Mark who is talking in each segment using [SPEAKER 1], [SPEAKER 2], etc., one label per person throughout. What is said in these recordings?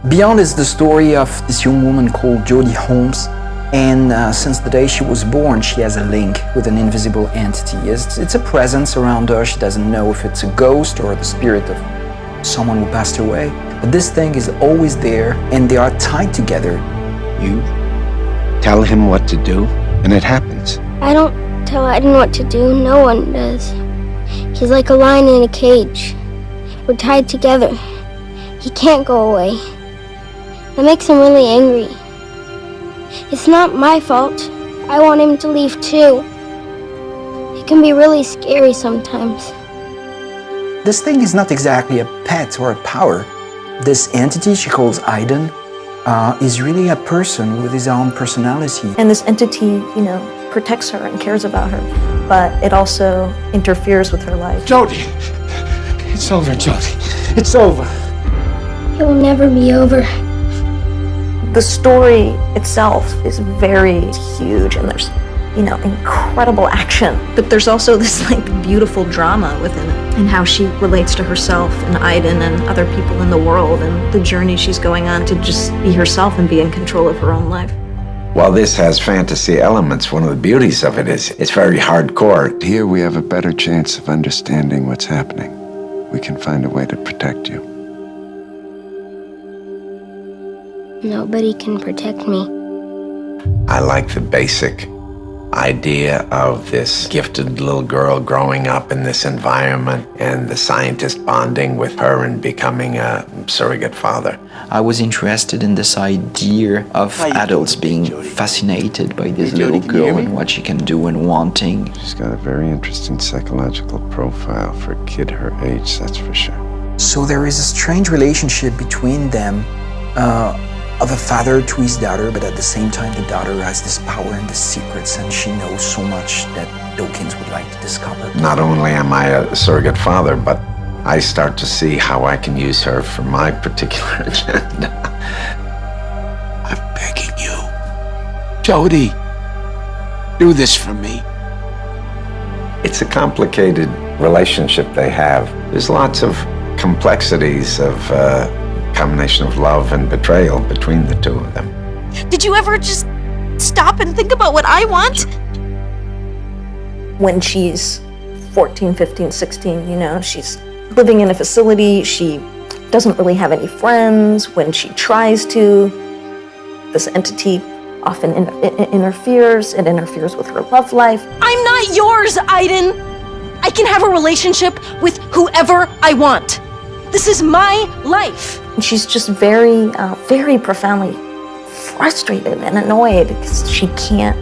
[SPEAKER 1] Beyond is the story of this young woman called Jodie Holmes, and since the day she was born, she has a link with an invisible entity. It's a presence around her. She doesn't know if it's a ghost or the spirit of someone who passed away, but this thing is always there, and they are tied together.
[SPEAKER 2] You tell him what to do, and it happens.
[SPEAKER 3] I don't tell Aiden what to do. No one does. He's like a lion in a cage. We're tied together. He can't go away. That makes him really angry. It's not my fault. I want him to leave too. It can be really scary sometimes.
[SPEAKER 1] This thing is not exactly a pet or a power. This entity she calls Aiden is really a person with his own personality.
[SPEAKER 4] And this entity, protects her and cares about her, but it also interferes with her life.
[SPEAKER 2] Jodie! It's over, Jodie. It's over.
[SPEAKER 3] It will never be over.
[SPEAKER 4] The story itself is very huge, and there's, incredible action. But there's also this, beautiful drama within it, and how she relates to herself and Aiden and other people in the world, and the journey she's going on to just be herself and be in control of her own life.
[SPEAKER 2] While this has fantasy elements, one of the beauties of it is it's very hardcore.
[SPEAKER 5] Here we have a better chance of understanding what's happening. We can find a way to protect you.
[SPEAKER 3] Nobody can protect me.
[SPEAKER 2] I like the basic idea of this gifted little girl growing up in this environment and the scientist bonding with her and becoming a surrogate father.
[SPEAKER 1] I was interested in this idea of adults being fascinated by this little girl and what she can do and wanting.
[SPEAKER 5] She's got a very interesting psychological profile for a kid her age, that's for sure.
[SPEAKER 1] So there is a strange relationship between them, of a father to his daughter, but at the same time the daughter has this power and these secrets, and she knows so much that Dawkins would like to discover.
[SPEAKER 2] Not only am I a surrogate father, but I start to see how I can use her for my particular agenda.
[SPEAKER 6] I'm begging you. Jodie, do this for me.
[SPEAKER 2] It's a complicated relationship they have. There's lots of complexities of combination of love and betrayal between the two of them.
[SPEAKER 7] Did you ever just stop and think about what I want?
[SPEAKER 4] When she's 14, 15, 16, she's living in a facility. She doesn't really have any friends. When she tries to, this entity often interferes. It interferes with her love life.
[SPEAKER 7] I'm not yours, Aiden. I can have a relationship with whoever I want. This is my life.
[SPEAKER 4] And she's just very, very profoundly frustrated and annoyed because she can't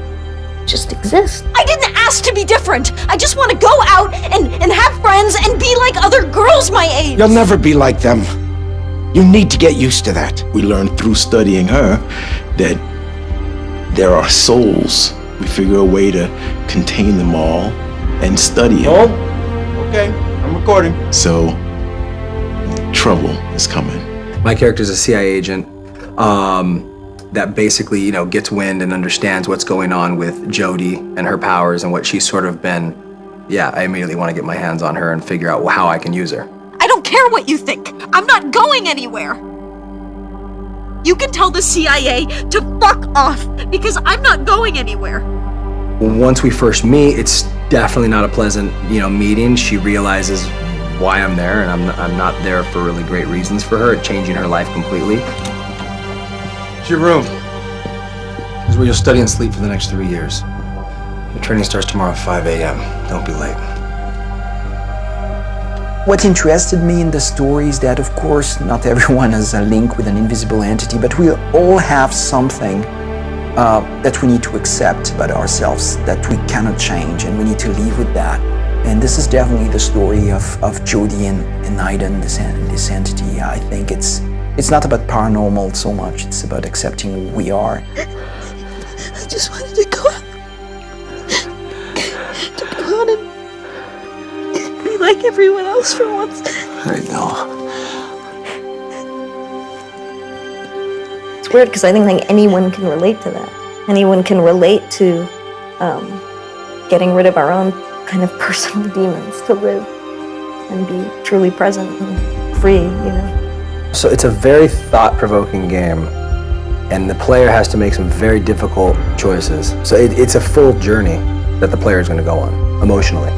[SPEAKER 4] just exist.
[SPEAKER 7] I didn't ask to be different. I just want to go out and have friends and be like other girls my age.
[SPEAKER 6] You'll never be like them. You need to get used to that. We learned through studying her that there are souls. We figure a way to contain them all and study them.
[SPEAKER 8] Oh, okay, I'm recording.
[SPEAKER 6] So, trouble is coming.
[SPEAKER 9] My character is a CIA agent that basically, gets wind and understands what's going on with Jodie and her powers and what she's sort of been. Yeah, I immediately want to get my hands on her and figure out how I can use her.
[SPEAKER 7] I don't care what you think. I'm not going anywhere. You can tell the CIA to fuck off because I'm not going anywhere.
[SPEAKER 9] Once we first meet, it's definitely not a pleasant, meeting. She realizes why I'm there, and I'm not there for really great reasons for her, changing her life completely.
[SPEAKER 8] It's your room.
[SPEAKER 9] This is where you'll study and sleep for the next 3 years. The training starts tomorrow at 5 a.m. Don't be late.
[SPEAKER 1] What interested me in the story is that, of course, not everyone has a link with an invisible entity, but we all have something that we need to accept about ourselves, that we cannot change, and we need to live with that. And this is definitely the story of Jodie and Aiden, this entity. I think it's not about paranormal so much, it's about accepting who we are.
[SPEAKER 7] I just wanted to go out. To go out and be like everyone else for once.
[SPEAKER 6] I know.
[SPEAKER 4] It's weird because I think anyone can relate to that. Anyone can relate to getting rid of our own kind of personal demons to live and be truly present and free,
[SPEAKER 9] So it's a very thought-provoking game, and the player has to make some very difficult choices. So it's a full journey that the player is going to go on, emotionally.